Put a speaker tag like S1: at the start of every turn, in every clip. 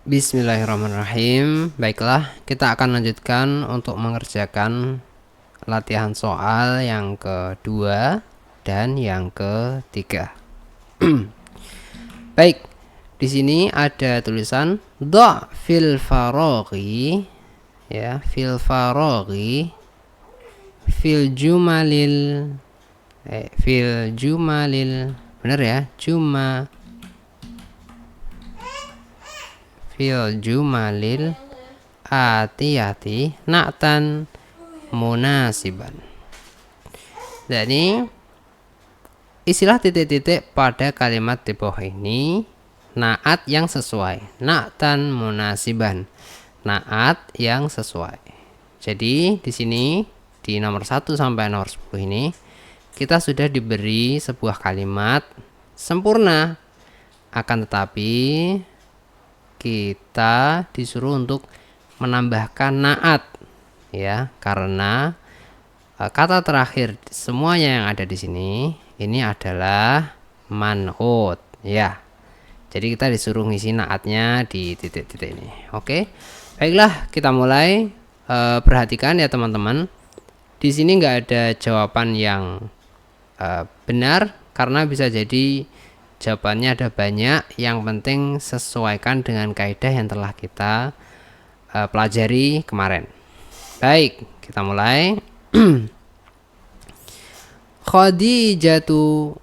S1: Bismillahirrahmanirrahim. Baiklah, kita akan lanjutkan untuk mengerjakan latihan soal yang kedua dan yang ketiga. Baik, di sini ada tulisan dha fil faraghi, ya, fil faraghi fil jumalil fil jumalil, benar ya, fil jumalil atiyati na'tan munasiban. Jadi istilah titik-titik pada kalimat di bawah ini naat yang sesuai, na'tan munasiban, naat yang sesuai. Jadi di sini di nomor 1 sampai nomor 10 ini kita sudah diberi sebuah kalimat sempurna, akan tetapi kita disuruh untuk menambahkan naat, ya, karena kata terakhir semuanya yang ada di sini ini adalah man'ut, ya. Jadi kita disuruh ngisi naatnya di titik-titik ini. Oke, baiklah, kita mulai. Perhatikan ya teman-teman, di sini nggak ada jawaban yang benar karena bisa jadi jawabannya ada banyak. Yang penting sesuaikan dengan kaidah yang telah kita pelajari kemarin. Baik, kita mulai. Khadijatu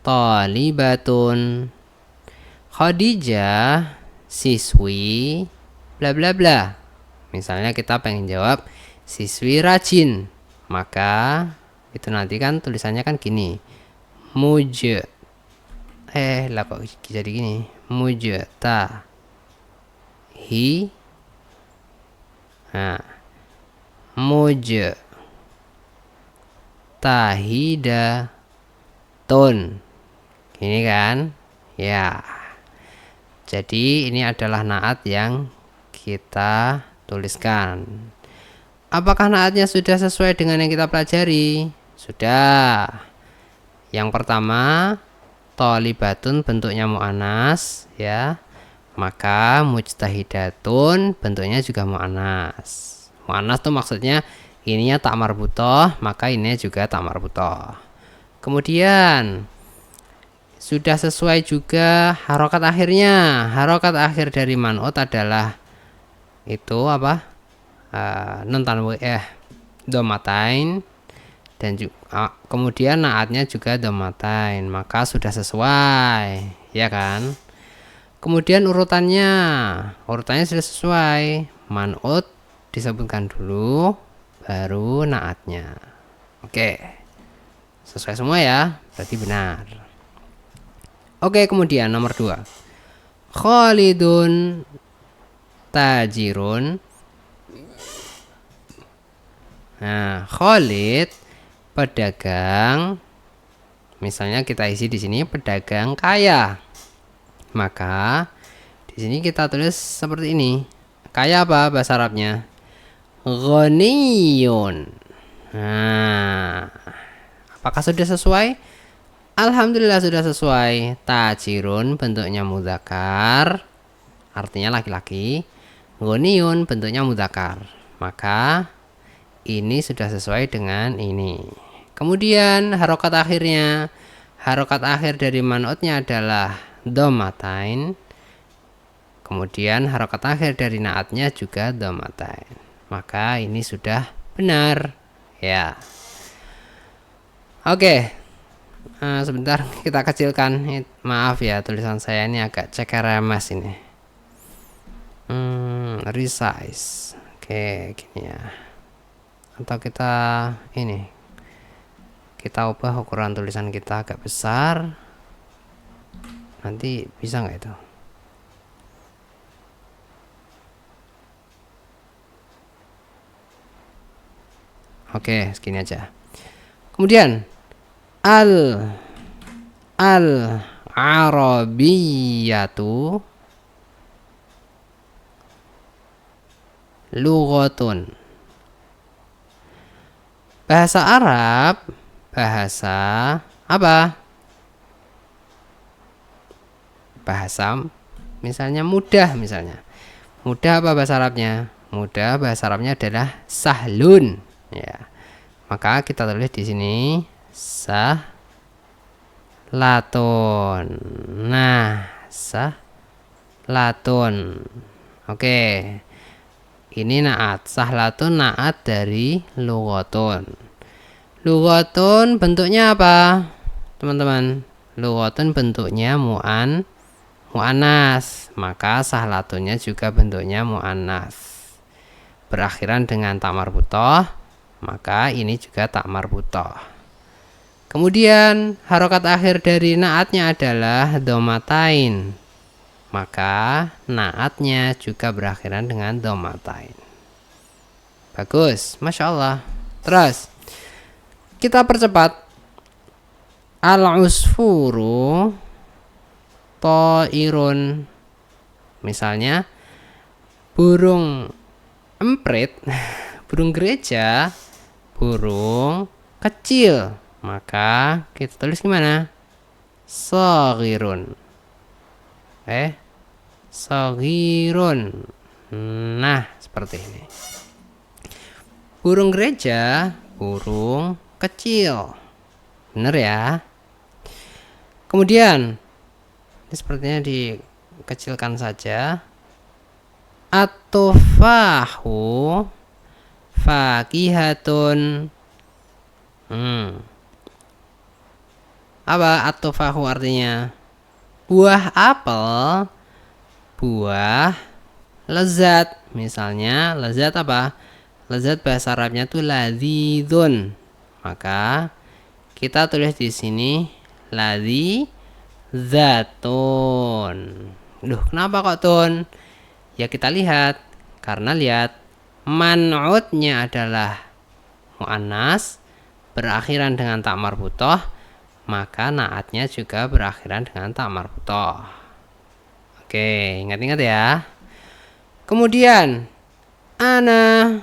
S1: talibatun. Khadijah siswi bla bla bla. Misalnya kita pengen jawab siswi rajin, maka itu nanti kan tulisannya kan gini, lah kok jadi gini, mujtahi, nah, mujtahidatun, gini kan, ya. Jadi ini adalah naat yang kita tuliskan. Apakah naatnya sudah sesuai dengan yang kita pelajari? Sudah. Yang pertama, thalibatun bentuknya muannas, ya. Maka mujtahidatun bentuknya juga muannas. Muannas tuh maksudnya ininya tak marbutoh, maka ini juga tak marbutoh. Kemudian sudah sesuai juga harokat akhirnya. Harokat akhir dari man'ut adalah itu apa? Nun tanwiyah dhammatain, dan kemudian naatnya juga dhammatain, maka sudah sesuai, ya kan? Kemudian urutannya sudah sesuai. Man'ut disebutkan dulu, baru naatnya. Oke, sesuai semua ya, berarti benar. Oke, kemudian nomor 2. Khalidun tajirun. Nah, Khalid pedagang. Misalnya kita isi di sini pedagang kaya. Maka di sini kita tulis seperti ini. Kaya apa bahasa Arabnya? Ghaniyun. Nah, apakah sudah sesuai? Alhamdulillah sudah sesuai. Tajirun bentuknya mudzakkar, artinya laki-laki. Ghaniyun bentuknya mudzakkar, maka ini sudah sesuai dengan ini. Kemudian harokat akhirnya, harokat akhir dari man'utnya adalah dhammatain. Kemudian harokat akhir dari naatnya juga dhammatain, maka ini sudah benar, ya. Oke. Sebentar kita kecilkan, maaf ya tulisan saya ini agak cekeremes ini. Resize. Oke, gini ya. Atau kita ini, kita ubah ukuran tulisan kita agak besar. Nanti bisa nggak itu? Oke, segini aja. Kemudian al-arabiyatu lughatun. Bahasa Arab, bahasa apa? bahasa misalnya mudah misalnya. Mudah apa bahasa Arabnya? Mudah bahasa Arabnya adalah sahlun ya. Maka kita tulis di sini sahlatun. Nah, sahlatun. Oke. Ini naat. Sahlatun naat dari lughatun. Lughatun bentuknya apa? Teman-teman, lughatun bentuknya mu'annas, maka sahlatunnya juga bentuknya mu'annas. Berakhiran dengan ta marbuthoh, maka ini juga ta marbuthoh. Kemudian harokat akhir dari naatnya adalah dhomatain, maka naatnya juga berakhiran dengan dhomatain. Bagus, Masya Allah. Terus kita percepat. Al-usfuru ta'irun. Misalnya burung emprit, burung gereja, burung kecil, maka kita tulis gimana? Shaghirun. Shaghirun. Nah, seperti ini. Burung gereja, burung kecil. Bener ya? Kemudian ini sepertinya dikecilkan saja. At-tufahu fakihatun. Apa at-tufahu artinya? Buah apel, buah lezat. Misalnya lezat apa? Lezat bahasa Arabnya tuh ladzidun. Maka kita tulis di sini ladzatun. Duh, kenapa kok tun? Ya kita lihat, karena lihat man'utnya adalah mu'annas, berakhiran dengan ta marbuthoh, maka naatnya juga berakhiran dengan ta marbuthoh. Oke, ingat-ingat ya. Kemudian ana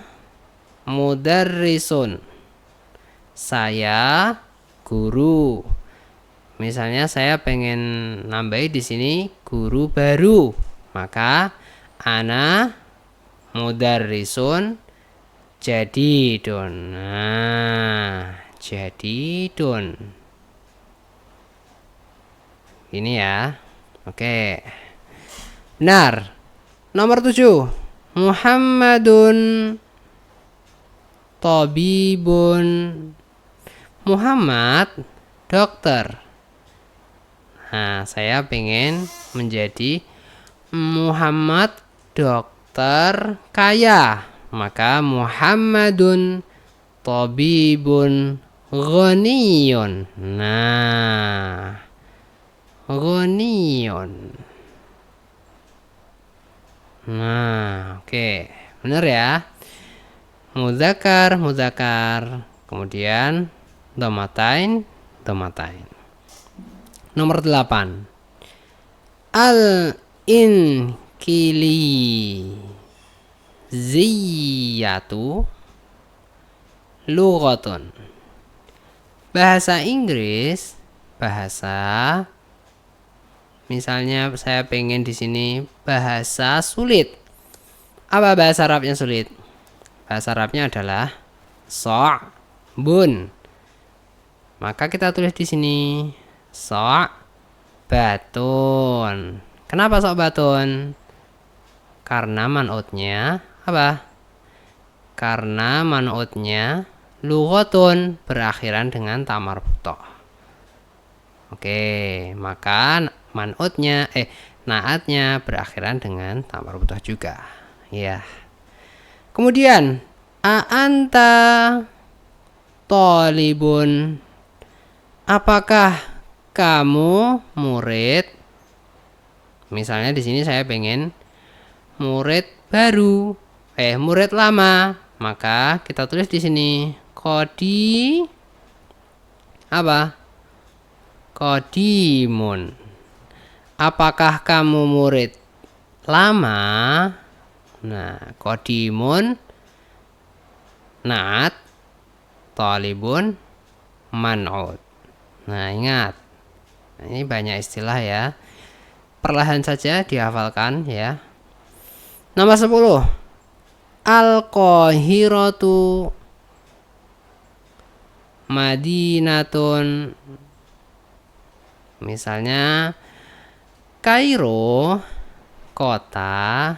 S1: mudarrisun. Saya guru. Misalnya saya pengen nambahi di sini guru baru, maka ana mudarrisun jadidun. Nah, jadidun. Ini ya. Oke. Benar. Nomor 7. Muhammadun tabibun. Muhammad dokter. Nah, saya pengen menjadi Muhammad dokter kaya, maka Muhammadun tabibun ghaniyun. Nah, ghaniyun. Nah, oke. Benar ya? Mudzakkar, mudzakkar. Kemudian dhomatain. Nomor 8. Al-inkiliziyatu lughatun. Bahasa Inggris, bahasa misalnya saya pengen di sini bahasa sulit. Apa bahasa Arabnya sulit? Bahasa Arabnya adalah bun. Maka kita tulis di sini batun. Kenapa batun? Karena man'utnya apa? Karena man'utnya lughatun, berakhiran dengan ta marbuthoh. Oke, maka man'utnya naatnya berakhiran dengan ta marbuthoh juga. Ya. Kemudian anta talibun. Apakah kamu murid? Misalnya di sini saya pengen murid baru, murid lama, maka kita tulis di sini kodi apa? Kodimun. Apakah kamu murid lama? Nah, kodimun naat, talibun man'ut. Nah, ingat. Ini banyak istilah ya. perlahan saja dihafalkan ya. Nomor 10. Al-Qahiratu Madinatun. Misalnya Kairo kota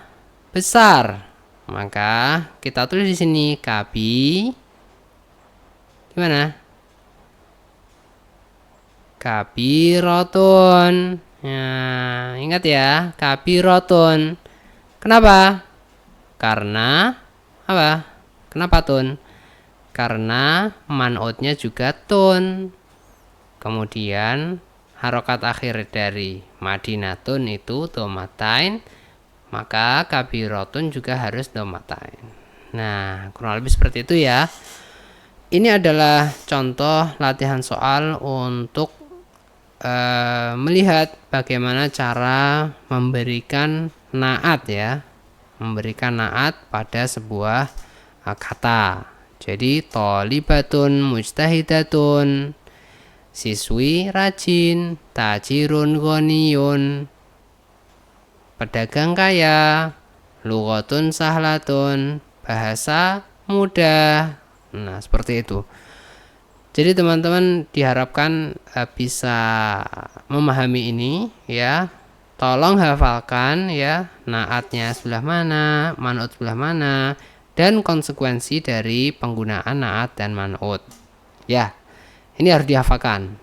S1: besar. Maka kita tulis di sini kabi. Gimana? Kabirotun. Nah, ingat ya, kabirotun. Kenapa? Karena apa? Kenapa tun? Karena man'utnya juga tun. Kemudian harokat akhir dari madinatun itu domatain, maka kabirotun juga harus domatain. Nah, kurang lebih seperti itu ya. Ini adalah contoh latihan soal untuk melihat bagaimana cara memberikan naat ya, memberikan naat pada sebuah kata. Jadi tholibatun mujtahidatun, siswi rajin, tajirun ghaniyun, pedagang kaya, lughatun sahlatun, bahasa mudah. Nah, seperti itu. Jadi teman-teman diharapkan bisa memahami ini ya. Tolong hafalkan ya, naatnya sebelah mana, man'ut sebelah mana, dan konsekuensi dari penggunaan naat dan man'ut. Ya, ini harus dihafalkan.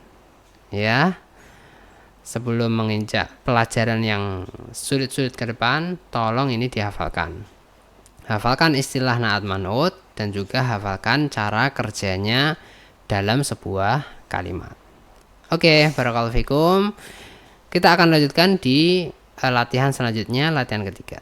S1: Ya. Sebelum menginjak pelajaran yang sulit-sulit ke depan, tolong ini dihafalkan. Hafalkan istilah naat man'ut dan juga hafalkan cara kerjanya dalam sebuah kalimat. Oke, barakallahu fikum. Kita akan lanjutkan di latihan selanjutnya, latihan ketiga.